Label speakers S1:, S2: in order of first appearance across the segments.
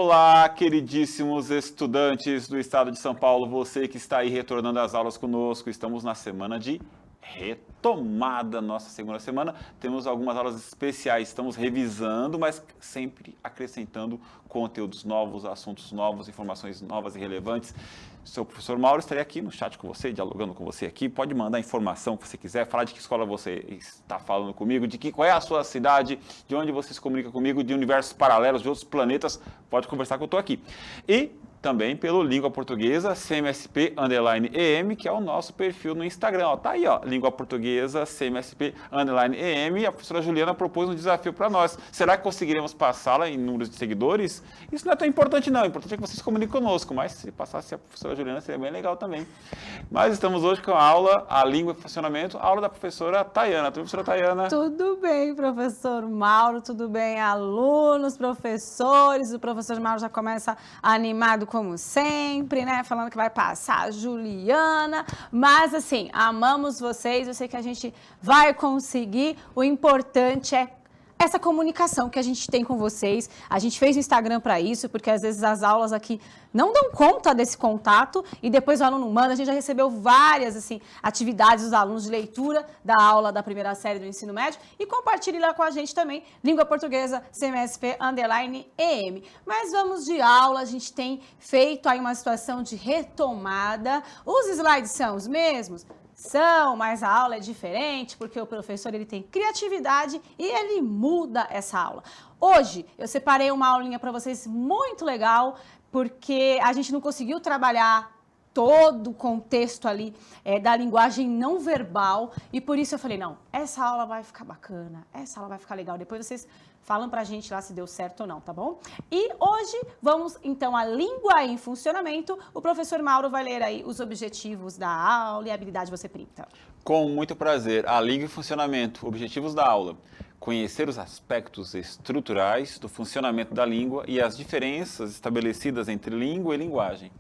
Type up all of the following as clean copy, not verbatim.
S1: Olá, queridíssimos estudantes do estado de São Paulo, você que está aí retornando às aulas conosco, estamos na semana de retomada, nossa segunda semana, temos algumas aulas especiais, estamos revisando, mas sempre acrescentando conteúdos novos, assuntos novos, informações novas e relevantes. Sou o professor Mauro, estarei aqui no chat com você, dialogando com você aqui, pode mandar informação que você quiser, falar de que escola você está falando comigo, qual é a sua cidade, de onde você se comunica comigo, de universos paralelos, de outros planetas, pode conversar que eu estou aqui. E também pelo Língua Portuguesa CMSP_EM, que é o nosso perfil no Instagram. Ó, tá aí, ó, Língua Portuguesa CMSP_EM. E a professora Juliana propôs um desafio para nós. Será que conseguiremos passá-la em números de seguidores? Isso não é tão importante, não. O importante é que vocês se comuniquem conosco. Mas se passasse a professora Juliana, seria bem legal também. Mas estamos hoje com a aula, a Língua e Funcionamento, a aula da professora Tayana. Tudo bem, professora Tayana?
S2: Tudo bem, professor Mauro. Tudo bem, alunos, professores. O professor Mauro já começa animado como sempre, né? Falando que vai passar a Juliana. Mas, assim, amamos vocês. Eu sei que a gente vai conseguir. O importante é essa comunicação que a gente tem com vocês. A gente fez o Instagram para isso, porque às vezes as aulas aqui não dão conta desse contato e depois o aluno manda. A gente já recebeu várias assim, atividades dos alunos de leitura da aula da primeira série do ensino médio e compartilhe lá com a gente também, Língua Portuguesa CMSP_EM. Mas vamos de aula, a gente tem feito aí uma situação de retomada. Os slides são os mesmos? São, mas a aula é diferente porque o professor ele tem criatividade e ele muda essa aula. Hoje eu separei uma aulinha para vocês muito legal porque a gente não conseguiu trabalhar todo o contexto ali da linguagem não verbal e por isso eu falei, não, essa aula vai ficar bacana, essa aula vai ficar legal. Depois vocês falam pra gente lá se deu certo ou não, tá bom? E hoje vamos então à língua em funcionamento. O professor Mauro vai ler aí os objetivos da aula e a habilidade você printa.
S1: Com muito prazer, a língua em funcionamento, objetivos da aula. Conhecer os aspectos estruturais do funcionamento da língua e as diferenças estabelecidas entre língua e linguagem.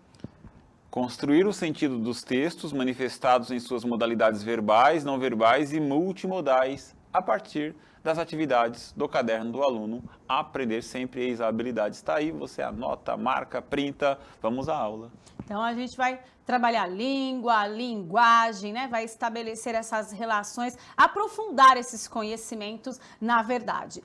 S1: Construir o sentido dos textos manifestados em suas modalidades verbais, não verbais e multimodais a partir das atividades do caderno do aluno. Aprender sempre, eis a habilidade está aí, você anota, marca, printa, vamos à aula.
S2: Então a gente vai trabalhar a língua, a linguagem, né? Vai estabelecer essas relações, aprofundar esses conhecimentos na verdade.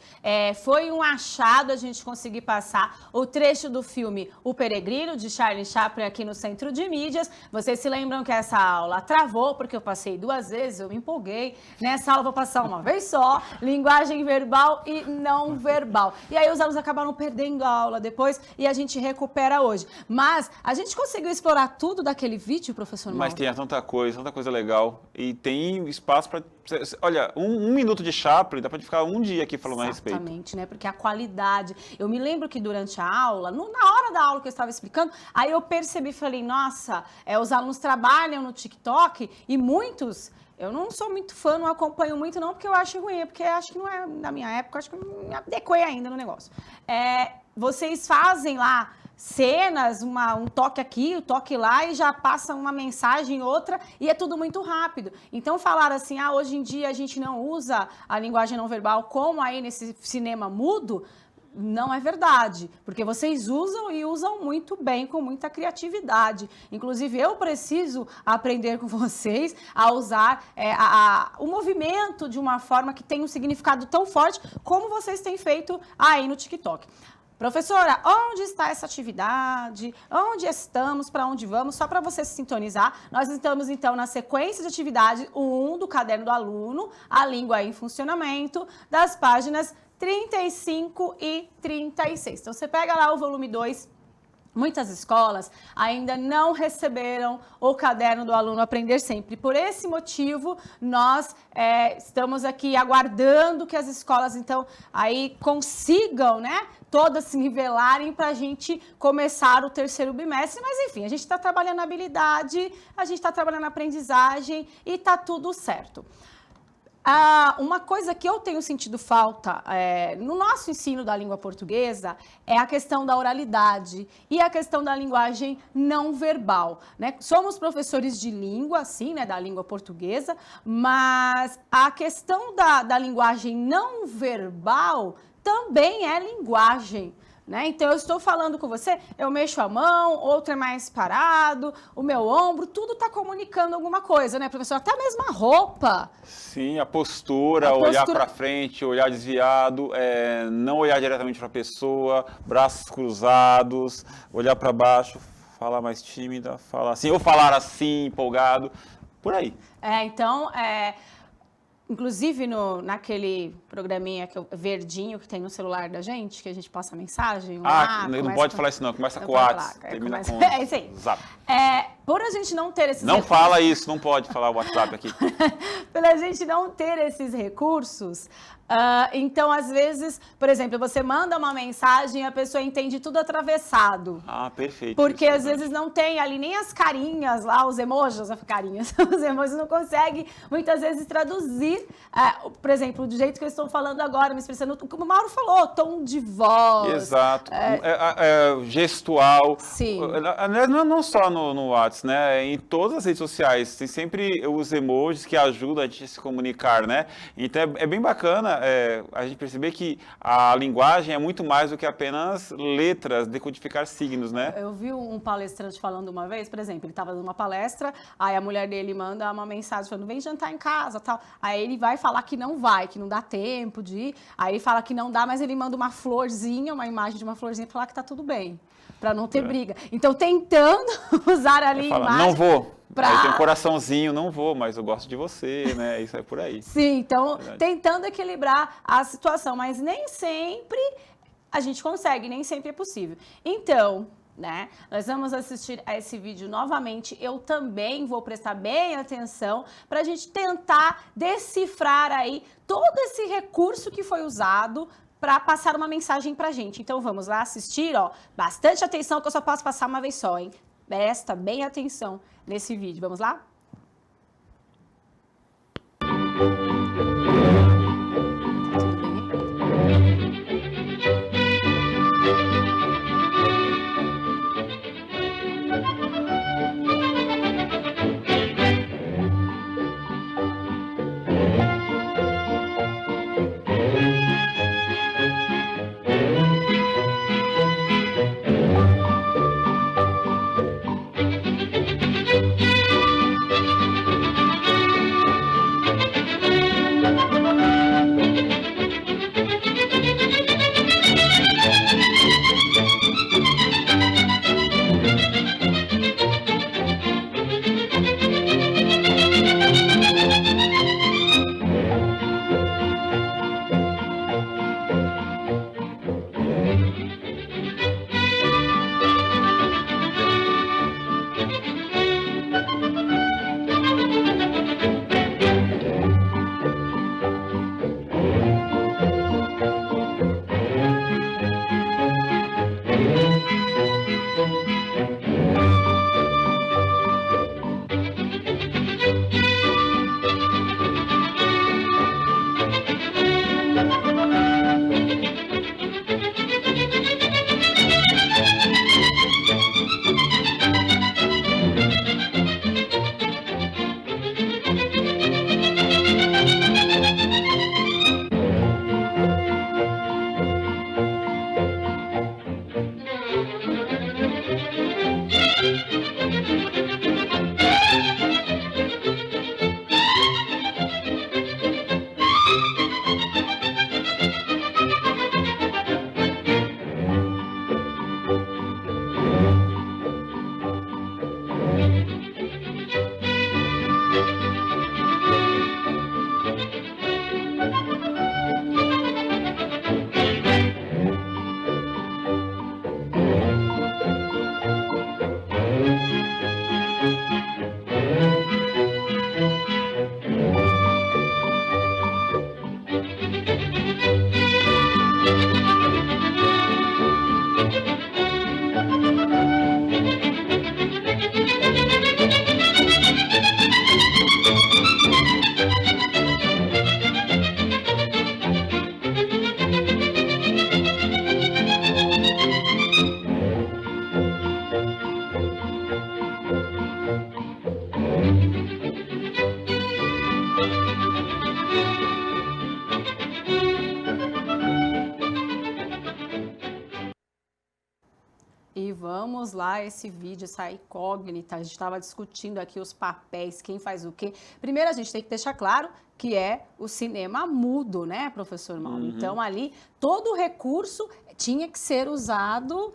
S2: Foi um achado a gente conseguir passar o trecho do filme O Peregrino, de Charlie Chaplin, aqui no Centro de Mídias. Vocês se lembram que essa aula travou, porque eu passei 2 vezes, eu me empolguei. Nessa aula eu vou passar uma vez só, linguagem verbal e não verbal. E aí os alunos acabaram perdendo a aula depois e a gente recupera hoje. Mas a gente conseguiu explorar tudo daquele vídeo, professor Mauro?
S1: Mas tem tanta coisa legal. E tem espaço para... Olha, um minuto de Chaplin, dá para ficar um dia aqui falando a respeito.
S2: Exatamente, né? Porque a qualidade... Eu me lembro que durante a aula, na hora da aula que eu estava explicando, aí eu percebi, falei, nossa, os alunos trabalham no TikTok e muitos... Eu não sou muito fã, não acompanho muito não, porque eu acho ruim, porque acho que não é na minha época, acho que eu não me adequei ainda no negócio. Vocês fazem lá cenas, um toque aqui, um toque lá e já passa uma mensagem, outra, e é tudo muito rápido. Então falar assim, hoje em dia a gente não usa a linguagem não verbal como aí nesse cinema mudo, não é verdade, porque vocês usam e usam muito bem, com muita criatividade. Inclusive, eu preciso aprender com vocês a usar o movimento de uma forma que tem um significado tão forte como vocês têm feito aí no TikTok. Professora, onde está essa atividade? Onde estamos? Para onde vamos? Só para você se sintonizar, nós estamos então na sequência de atividade 1 do caderno do aluno, a língua em funcionamento, das páginas 35 e 36. Então, você pega lá o volume 2. Muitas escolas ainda não receberam o caderno do aluno Aprender Sempre. Por esse motivo, nós estamos aqui aguardando que as escolas, então, aí consigam, né, todas se nivelarem para a gente começar o 3º bimestre. Mas, enfim, a gente está trabalhando a habilidade, a gente está trabalhando a aprendizagem e está tudo certo. Uma coisa que eu tenho sentido falta no nosso ensino da língua portuguesa é a questão da oralidade e a questão da linguagem não verbal, né? Somos professores de língua, sim, né, da língua portuguesa, mas a questão da linguagem não verbal também é linguagem. Né? Então, eu estou falando com você, eu mexo a mão, outro é mais parado, o meu ombro, tudo está comunicando alguma coisa, né, professor? Até mesmo a roupa.
S1: Sim, a postura, olhar para frente, olhar desviado, não olhar diretamente para a pessoa, braços cruzados, olhar para baixo, falar mais tímida, falar assim, ou falar assim, empolgado, por aí.
S2: Então, inclusive naquele programinha verdinho que tem no celular da gente, que a gente passa mensagem.
S1: Não pode falar isso não, começa com o WhatsApp, termina com
S2: é isso aí.
S1: Zap.
S2: Por a gente não ter esses
S1: Não
S2: recursos,
S1: fala isso, não pode falar o WhatsApp aqui.
S2: pela gente não ter esses recursos, então, às vezes, por exemplo, você manda uma mensagem e a pessoa entende tudo atravessado.
S1: Perfeito.
S2: Porque às vezes não tem ali nem as carinhas lá, os emojis, os emojis não conseguem muitas vezes traduzir, por exemplo, do jeito que eu estou falando agora, me expressando, como o Mauro falou, tom de voz.
S1: Exato. Gestual.
S2: Sim.
S1: Não só no WhatsApp, né? Em todas as redes sociais, tem sempre os emojis que ajudam a gente a se comunicar, né? Então é bem bacana a gente perceber que a linguagem é muito mais do que apenas letras, decodificar signos, né?
S2: Eu vi um palestrante falando uma vez, por exemplo, ele estava dando uma palestra, aí a mulher dele manda uma mensagem falando, vem jantar em casa, tal. Aí ele vai falar que não vai, que não dá tempo de ir. Aí ele fala que não dá, mas ele manda uma florzinha, uma imagem de uma florzinha para falar que tá tudo bem, para não ter briga. Então, tentando usar ali a imagem...
S1: Não vou. Aí tem um coraçãozinho, não vou, mas eu gosto de você, né? Isso é por aí.
S2: Sim, então, tentando equilibrar a situação, mas nem sempre a gente consegue, nem sempre é possível. Então, né, nós vamos assistir a esse vídeo novamente. Eu também vou prestar bem atenção para a gente tentar decifrar aí todo esse recurso que foi usado para passar uma mensagem para a gente. Então, vamos lá assistir, bastante atenção, que eu só posso passar uma vez só, hein? Presta bem atenção nesse vídeo. Vamos lá? E vamos lá, esse vídeo, essa incógnita, a gente estava discutindo aqui os papéis, quem faz o quê. Primeiro, a gente tem que deixar claro que é o cinema mudo, né, professor Mauro? Então, ali, todo o recurso tinha que ser usado...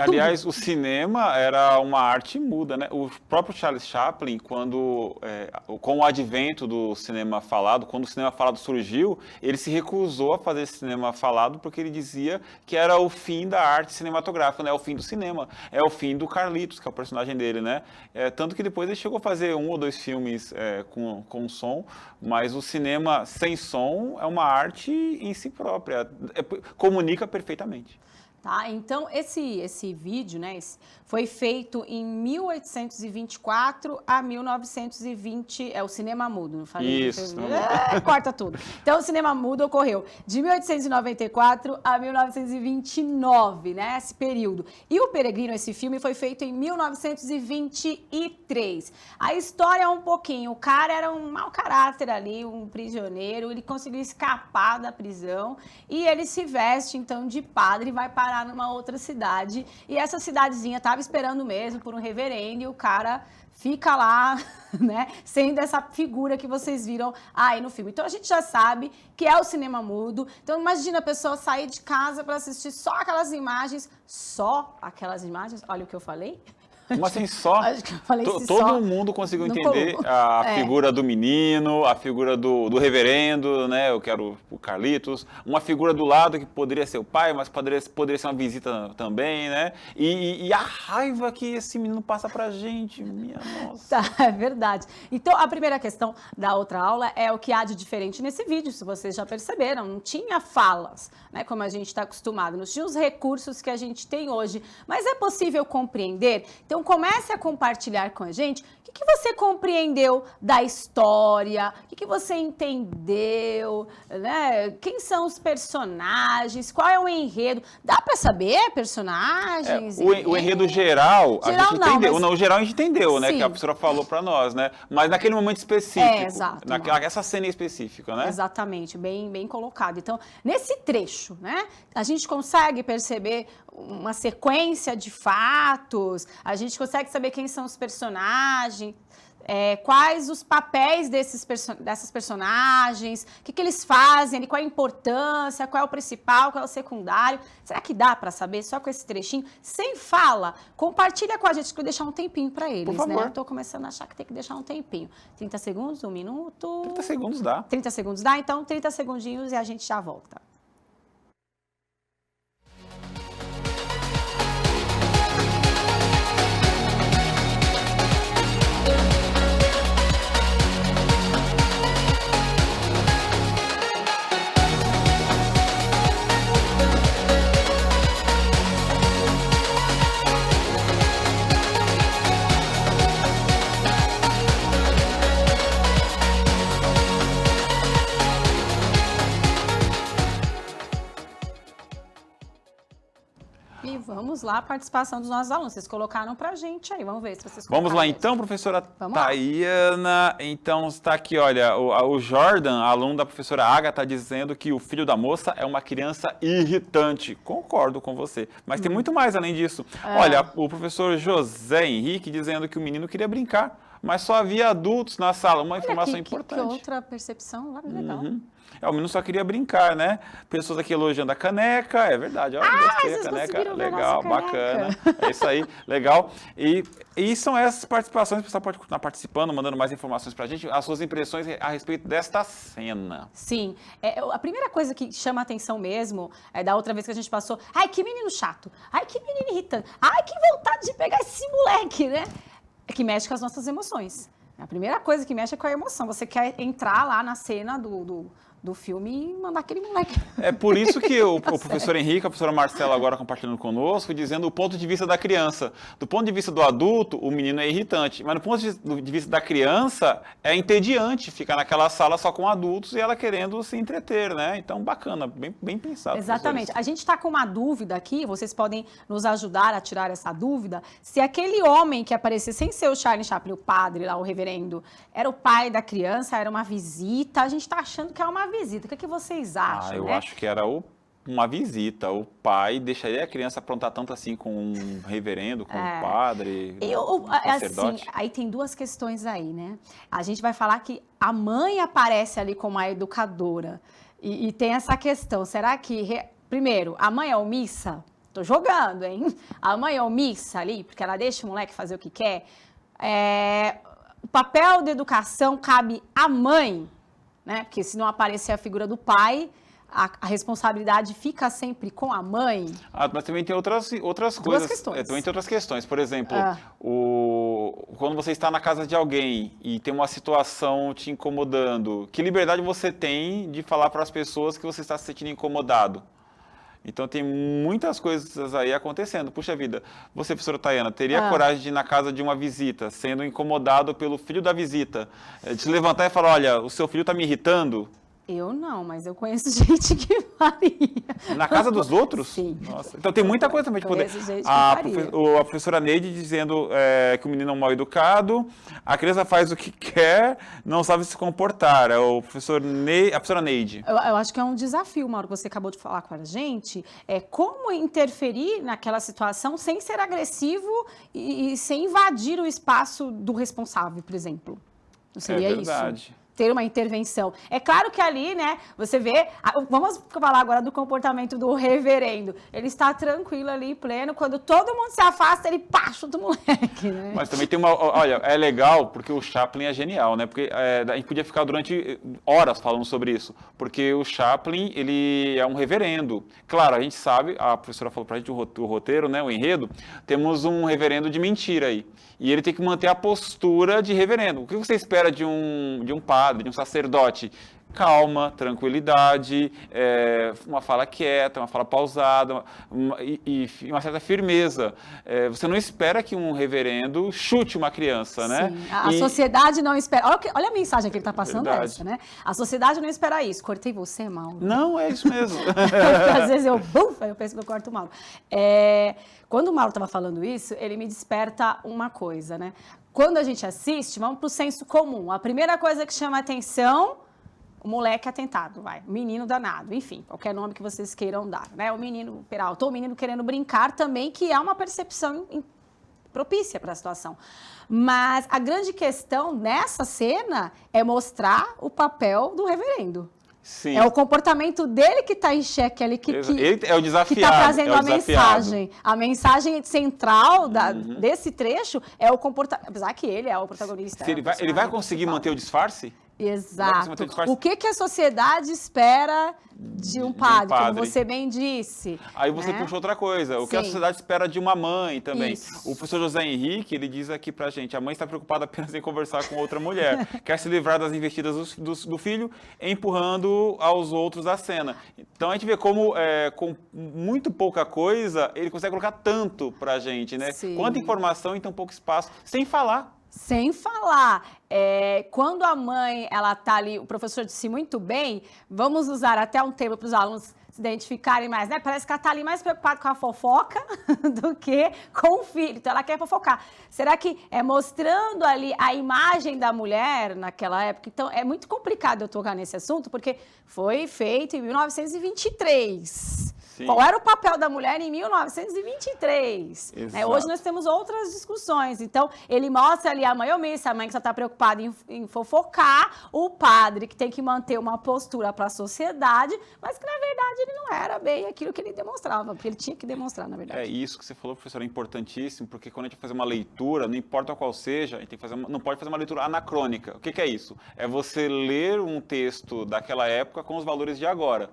S1: Aliás, o cinema era uma arte muda, né? O próprio Charles Chaplin, com o advento do cinema falado, quando o cinema falado surgiu, ele se recusou a fazer cinema falado porque ele dizia que era o fim da arte cinematográfica, né? É o fim do cinema, é o fim do Carlitos, que é o personagem dele, né? Tanto que depois ele chegou a fazer 1 ou 2 filmes com som, mas o cinema sem som é uma arte em si própria, comunica perfeitamente.
S2: Tá, então, esse vídeo, né, foi feito em 1824 a 1920, é o cinema mudo, não falei?
S1: Isso.
S2: Corta tudo. Então, o cinema mudo ocorreu de 1894 a 1929, né, esse período. E O Peregrino, esse filme, foi feito em 1923. A história é um pouquinho, o cara era um mau caráter ali, um prisioneiro, ele conseguiu escapar da prisão e ele se veste, então, de padre e vai parar numa outra cidade, e essa cidadezinha estava esperando mesmo por um reverendo, e o cara fica lá, né, sendo essa figura que vocês viram aí no filme. Então a gente já sabe que é o cinema mudo. Então imagina a pessoa sair de casa para assistir só aquelas imagens, olha o que eu falei.
S1: Como assim só?
S2: Acho que eu falei
S1: todo mundo conseguiu entender a figura do menino, a figura do reverendo, né? Eu quero o Carlitos, uma figura do lado que poderia ser o pai, mas poderia ser uma visita também, né? E a raiva que esse menino passa pra gente, minha nossa.
S2: Tá, é verdade. Então, a primeira questão da outra aula é o que há de diferente nesse vídeo, se vocês já perceberam, não tinha falas, né? Como a gente está acostumado, não tinha os recursos que a gente tem hoje, mas é possível compreender. Então, comece a compartilhar com a gente o que você compreendeu da história, o que você entendeu, né? Quem são os personagens, qual é o enredo. Dá para saber personagens?
S1: O enredo geral, a gente entendeu.
S2: Mas...
S1: Não, o geral a gente entendeu, né?
S2: Sim.
S1: Que a professora falou para nós, né? Mas naquele momento específico,
S2: exato,
S1: essa cena específica, né?
S2: Exatamente, bem colocado. Então, nesse trecho, né, a gente consegue perceber uma sequência de fatos, a gente consegue saber quem são os personagens, quais os papéis dessas personagens, o que eles fazem, qual a importância, qual é o principal, qual é o secundário. Será que dá para saber só com esse trechinho? Sem fala, compartilha com a gente, que eu vou deixar um tempinho para eles,
S1: por favor.
S2: né? Eu tô começando a achar que tem que deixar um tempinho. 30 segundos, 1 minuto...
S1: 30 segundos dá.
S2: 30 segundos dá? Então, 30 segundinhos e a gente já volta. E vamos lá, a participação dos nossos alunos. Vocês colocaram pra gente aí, vamos ver se vocês colocaram.
S1: Vamos lá então, professora
S2: Vamos lá.
S1: Tayana. Então está aqui, olha, o Jordan, aluno da professora Agatha, dizendo que o filho da moça é uma criança irritante. Concordo com você, mas tem muito mais além disso. Olha, o professor José Henrique dizendo que o menino queria brincar, mas só havia adultos na sala. Uma informação importante.
S2: Que outra percepção lá, legal.
S1: O menino só queria brincar, né? Pessoas aqui elogiando a caneca, é verdade. Gostei da caneca, legal, bacana. É isso aí, legal. E são essas participações, o pessoal pode continuar participando, mandando mais informações pra gente, as suas impressões a respeito desta cena.
S2: Sim, a primeira coisa que chama a atenção mesmo, da outra vez que a gente passou, ai, que menino chato, ai, que menino irritante, ai, que vontade de pegar esse moleque, né? É que mexe com as nossas emoções. A primeira coisa que mexe é com a emoção. Você quer entrar lá na cena do filme e mandar aquele moleque. É
S1: por isso que o professor Henrique, a professora Marcela agora compartilhando conosco, dizendo o ponto de vista da criança. Do ponto de vista do adulto, o menino é irritante, mas do ponto de vista da criança, é entediante ficar naquela sala só com adultos e ela querendo se entreter, né? Então, bacana, bem pensado.
S2: Exatamente. A gente está com uma dúvida aqui, vocês podem nos ajudar a tirar essa dúvida, se aquele homem que aparecia sem ser o Charlie Chaplin, o padre lá, o reverendo, era o pai da criança, era uma visita, a gente está achando que é uma visita. O que vocês acham?
S1: Eu acho que era o uma visita. O pai deixaria a criança aprontar tanto assim com um reverendo, com um padre, um sacerdote?
S2: Assim, aí tem duas questões aí, né? A gente vai falar que a mãe aparece ali como a educadora. E tem essa questão, será que... Primeiro, a mãe é omissa? Tô jogando, hein? A mãe é omissa ali, porque ela deixa o moleque fazer o que quer. O papel da educação cabe à mãe, né? Porque se não aparecer a figura do pai... A responsabilidade fica sempre com a mãe?
S1: Mas também tem outras
S2: Duas
S1: coisas.
S2: questões.
S1: Também tem outras questões. Por exemplo, quando você está na casa de alguém e tem uma situação te incomodando, que liberdade você tem de falar para as pessoas que você está se sentindo incomodado? Então, tem muitas coisas aí acontecendo. Puxa vida, você, professora Tayana, teria coragem de ir na casa de uma visita, sendo incomodado pelo filho da visita, de se levantar e falar, olha, o seu filho está me irritando?
S2: Eu não, mas eu conheço gente que faria.
S1: Na casa dos outros?
S2: Sim.
S1: Nossa. Então tem muita coisa também de poder.
S2: Gente que
S1: A
S2: faria.
S1: professora Neide dizendo que o menino é um mal educado, a criança faz o que quer, não sabe se comportar. É o professor a professora Neide.
S2: Eu acho que é um desafio, Mauro, que você acabou de falar com a gente, é como interferir naquela situação sem ser agressivo e sem invadir o espaço do responsável, por exemplo. Não seria isso?
S1: É verdade.
S2: Ter uma intervenção. É claro que ali, né, você vê... Vamos falar agora do comportamento do reverendo. Ele está tranquilo ali, pleno, quando todo mundo se afasta, ele pá, chuta o moleque, né?
S1: Mas também tem uma... Olha, é legal porque o Chaplin é genial, né? Porque a gente podia ficar durante horas falando sobre isso. Porque o Chaplin, ele é um reverendo. Claro, a gente sabe, a professora falou pra gente o roteiro, né, o enredo, temos um reverendo de mentira aí. E ele tem que manter a postura de reverendo. O que você espera de um padre, de um sacerdote? Calma, tranquilidade, uma fala quieta, uma fala pausada e uma certa firmeza. Você não espera que um reverendo chute uma criança, né?
S2: Sim. A sociedade não espera. Olha a mensagem que ele está passando essa, né? A sociedade não espera isso. Cortei você, Mauro?
S1: Não, é isso mesmo.
S2: Às vezes eu penso que eu corto o Mauro. Quando o Mauro estava falando isso, ele me desperta uma coisa, né? Quando a gente assiste, vamos para o senso comum. A primeira coisa que chama a atenção... O moleque atentado, o menino danado, enfim, qualquer nome que vocês queiram dar, né? O menino Peralta, ou o menino querendo brincar também, que é uma percepção propícia para a situação. Mas a grande questão nessa cena é mostrar o papel do reverendo.
S1: Sim.
S2: É o comportamento dele que está em xeque ali,
S1: ele é o desafiado,
S2: que está trazendo a mensagem. A mensagem central desse trecho é o comportamento, apesar que ele é o protagonista.
S1: Ele vai conseguir manter o disfarce?
S2: Exato. O que a sociedade espera de um padre, como você bem disse.
S1: Aí você puxa outra coisa. O que a sociedade espera de uma mãe também.
S2: Isso.
S1: O professor José Henrique, ele diz aqui pra gente, a mãe está preocupada apenas em conversar com outra mulher. Quer se livrar das investidas do filho, empurrando aos outros da cena. Então a gente vê como, com muito pouca coisa, ele consegue colocar tanto pra gente, né?
S2: Sim.
S1: Quanta informação em tão pouco espaço, sem falar.
S2: Sem falar, quando a mãe, ela tá ali, o professor disse muito bem, vamos usar até um termo para os alunos se identificarem mais, né? Parece que ela tá ali mais preocupada com a fofoca do que com o filho, então ela quer fofocar. Será que é mostrando ali a imagem da mulher naquela época? Então, é muito complicado eu tocar nesse assunto, porque foi feito em 1923. Sim. Qual era o papel da mulher em 1923? Hoje nós temos outras discussões. Então, ele mostra ali a mãe omissa, a mãe que só está preocupada em fofocar, o padre que tem que manter uma postura para a sociedade, mas que, na verdade, ele não era bem aquilo que ele demonstrava, porque ele tinha que demonstrar, na verdade.
S1: É isso que você falou, professor, é importantíssimo, porque quando a gente vai fazer uma leitura, não importa qual seja, a gente tem que não pode fazer uma leitura anacrônica. O que é isso? É você ler um texto daquela época com os valores de agora.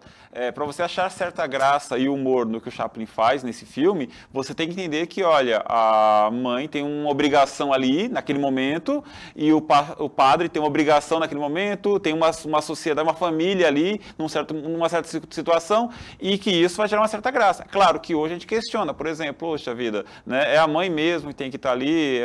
S1: Para você achar certa graça e humor no que o Chaplin faz nesse filme, você tem que entender que, olha, a mãe tem uma obrigação ali, naquele momento, e o padre tem uma obrigação naquele momento, tem uma sociedade, uma família ali, numa certa situação, e que isso vai gerar uma certa graça. Claro que hoje a gente questiona, por exemplo, poxa vida, né, é a mãe mesmo que tem que estar ali,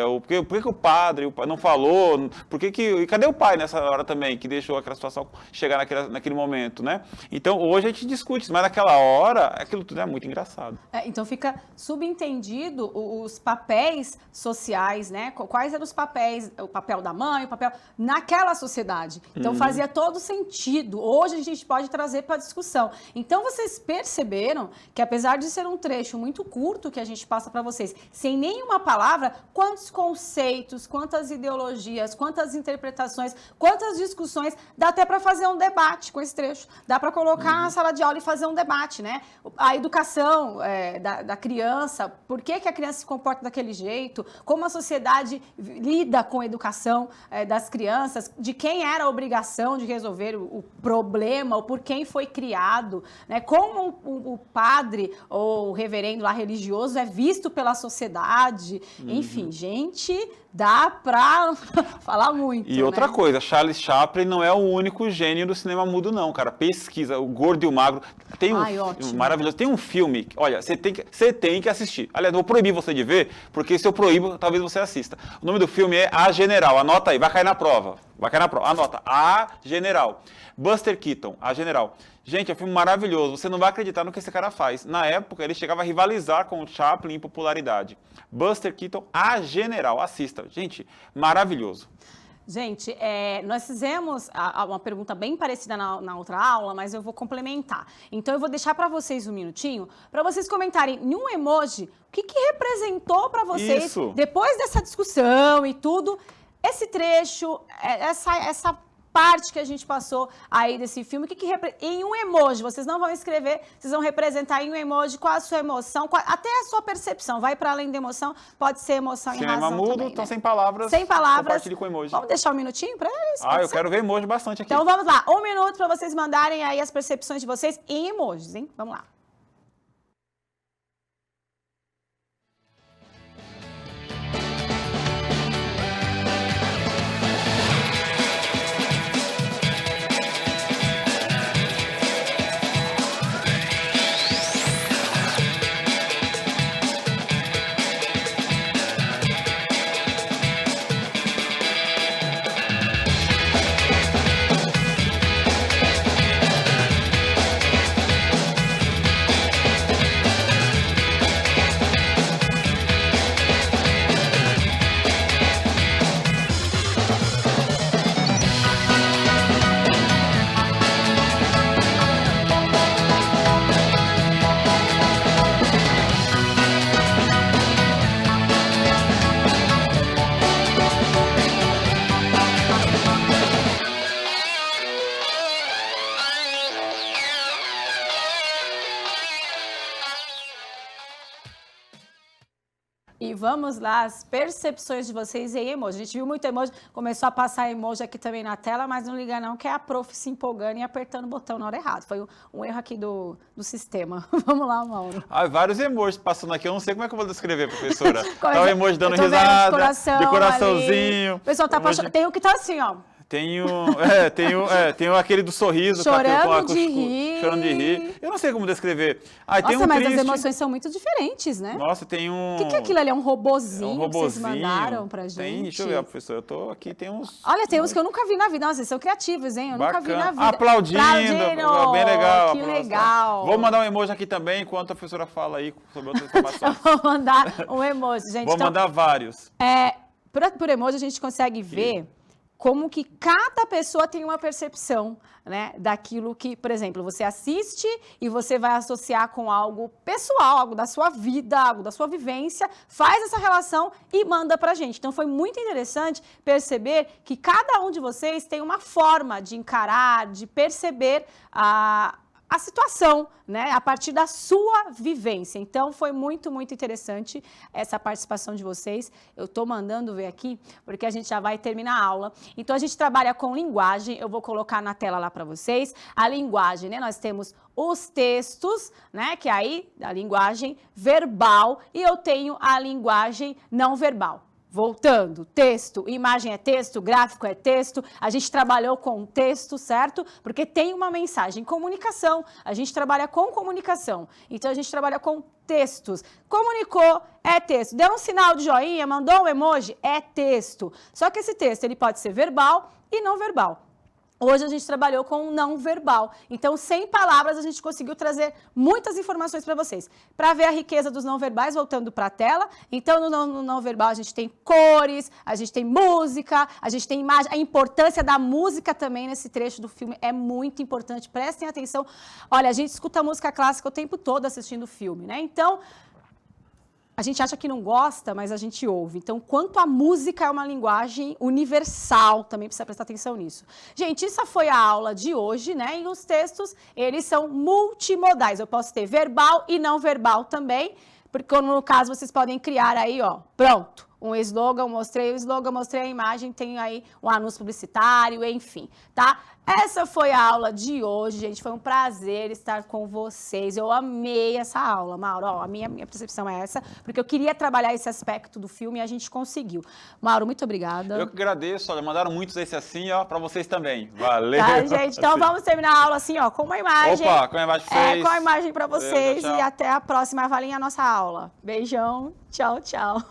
S1: por que o padre não falou, e cadê o pai nessa hora também, que deixou aquela situação chegar naquele momento, né? Então, hoje a gente discute, mas naquela hora aquilo tudo é muito engraçado.
S2: Então fica subentendido os papéis sociais, né? Quais eram os papéis, o papel da mãe, o papel naquela sociedade. Então fazia todo sentido. Hoje a gente pode trazer para a discussão. Então vocês perceberam que apesar de ser um trecho muito curto que a gente passa para vocês, sem nenhuma palavra, quantos conceitos, quantas ideologias, quantas interpretações, quantas discussões, dá até para fazer um debate com esse trecho. Dá para colocar na sala de aula e fazer um debate, né? A educação da criança, por que a criança se comporta daquele jeito, como a sociedade lida com a educação das crianças, de quem era a obrigação de resolver o problema, ou por quem foi criado, né? Como o padre ou o reverendo lá religioso é visto pela sociedade. Enfim, gente, dá pra falar muito.
S1: E outra
S2: né?
S1: coisa, Charles Chaplin não é o único gênio do cinema mudo, não, cara. Pesquisa, O Gordo e o Magro. Tem
S2: ótimo.
S1: Maravilhoso. Tem um filme, olha, você tem que assistir. Aliás, eu vou proibir você de ver, porque se eu proíbo, talvez você assista. O nome do filme é A General. Anota aí, vai cair na prova. Anota. A General. Buster Keaton, A General. Gente, é um filme maravilhoso. Você não vai acreditar no que esse cara faz. Na época, ele chegava a rivalizar com o Chaplin em popularidade. Buster Keaton, A General. Assista. Gente, maravilhoso.
S2: Gente, nós fizemos uma pergunta bem parecida na outra aula, mas eu vou complementar. Então, eu vou deixar para vocês um minutinho, para vocês comentarem em um emoji o que representou para vocês,
S1: Isso.
S2: depois dessa discussão e tudo, esse trecho, essa parte que a gente passou aí desse filme, em um emoji, vocês não vão escrever, vocês vão representar em um emoji qual a sua emoção, até a sua percepção, vai para além da emoção, pode ser emoção e razão
S1: Cinema mudo,
S2: também,
S1: então
S2: né?
S1: sem palavras.
S2: Sem palavras.
S1: Compartilhe com emoji.
S2: Vamos deixar um minutinho para eles?
S1: Eu quero ver emoji bastante aqui.
S2: Então vamos lá, 1 minuto para vocês mandarem aí as percepções de vocês em emojis, hein? Vamos lá. E vamos lá, as percepções de vocês em emoji. A gente viu muito emoji, começou a passar emoji aqui também na tela, mas não liga não, que é a prof se empolgando e apertando o botão na hora errada. Foi um erro aqui do sistema. Vamos lá, Mauro.
S1: Vários emojis passando aqui, eu não sei como é que eu vou descrever, professora. Tá o
S2: é?
S1: emoji dando risada, de coraçãozinho.
S2: O pessoal tá apaixonado. Tem o que tá assim, ó.
S1: Tem aquele do sorriso.
S2: Chorando de rir.
S1: Chorando de rir. Eu não sei como descrever.
S2: Nossa,
S1: tem um
S2: mas
S1: triste.
S2: as emoções são muito diferentes, né?
S1: Nossa, tem um...
S2: O que é aquilo ali? É um robozinho,
S1: que
S2: vocês mandaram pra gente?
S1: Deixa eu ver, professor. Eu tô aqui, tem uns...
S2: Olha, tem uns que eu nunca vi na vida. Nossa, vocês são criativos, hein? Eu nunca vi na vida.
S1: Aplaudindo. Bem legal.
S2: Que legal.
S1: Vou mandar um emoji aqui também, enquanto a professora fala aí sobre outras informações.
S2: Eu vou mandar um emoji, gente.
S1: Vou mandar vários.
S2: Por emoji a gente consegue ver como que cada pessoa tem uma percepção, né, daquilo que, por exemplo, você assiste e você vai associar com algo pessoal, algo da sua vida, algo da sua vivência, faz essa relação e manda pra gente. Então foi muito interessante perceber que cada um de vocês tem uma forma de encarar, de perceber a situação, né, a partir da sua vivência. Então, foi muito, muito interessante essa participação de vocês. Eu estou mandando ver aqui, porque a gente já vai terminar a aula. Então, a gente trabalha com linguagem, eu vou colocar na tela lá para vocês. A linguagem, né, nós temos os textos, né, que é aí, a linguagem verbal, e eu tenho a linguagem não verbal. Voltando, texto, imagem é texto, gráfico é texto, a gente trabalhou com texto, certo? Porque tem uma mensagem. Comunicação, a gente trabalha com comunicação. Então, a gente trabalha com textos. Comunicou, é texto. Deu um sinal de joinha, mandou um emoji, é texto. Só que esse texto, ele pode ser verbal e não verbal. Hoje a gente trabalhou com não verbal. Então, sem palavras, a gente conseguiu trazer muitas informações para vocês. Para ver a riqueza dos não verbais, voltando para a tela. Então, no não verbal, a gente tem cores, a gente tem música, a gente tem imagem. A importância da música também nesse trecho do filme é muito importante. Prestem atenção. Olha, a gente escuta música clássica o tempo todo assistindo o filme, né? Então, a gente acha que não gosta, mas a gente ouve. Então, quanto a música é uma linguagem universal, também precisa prestar atenção nisso. Gente, essa foi a aula de hoje, né? E os textos, eles são multimodais. Eu posso ter verbal e não verbal também, porque no caso vocês podem criar aí, ó, pronto. Um slogan, mostrei o slogan, mostrei a imagem, tem aí um anúncio publicitário, enfim, tá? Essa foi a aula de hoje, gente. Foi um prazer estar com vocês. Eu amei essa aula, Mauro. Ó, a minha percepção é essa, porque eu queria trabalhar esse aspecto do filme e a gente conseguiu. Mauro, muito obrigada.
S1: Eu que agradeço. Olha, mandaram muitos esse assim, ó, pra vocês também. Valeu.
S2: Tá, gente? Então vamos terminar a aula assim, ó, com uma imagem.
S1: Opa, com a imagem pra vocês.
S2: Com a imagem pra vocês.
S1: Valeu, tchau.
S2: E até a próxima. Avaliem a nossa aula. Beijão. Tchau, tchau.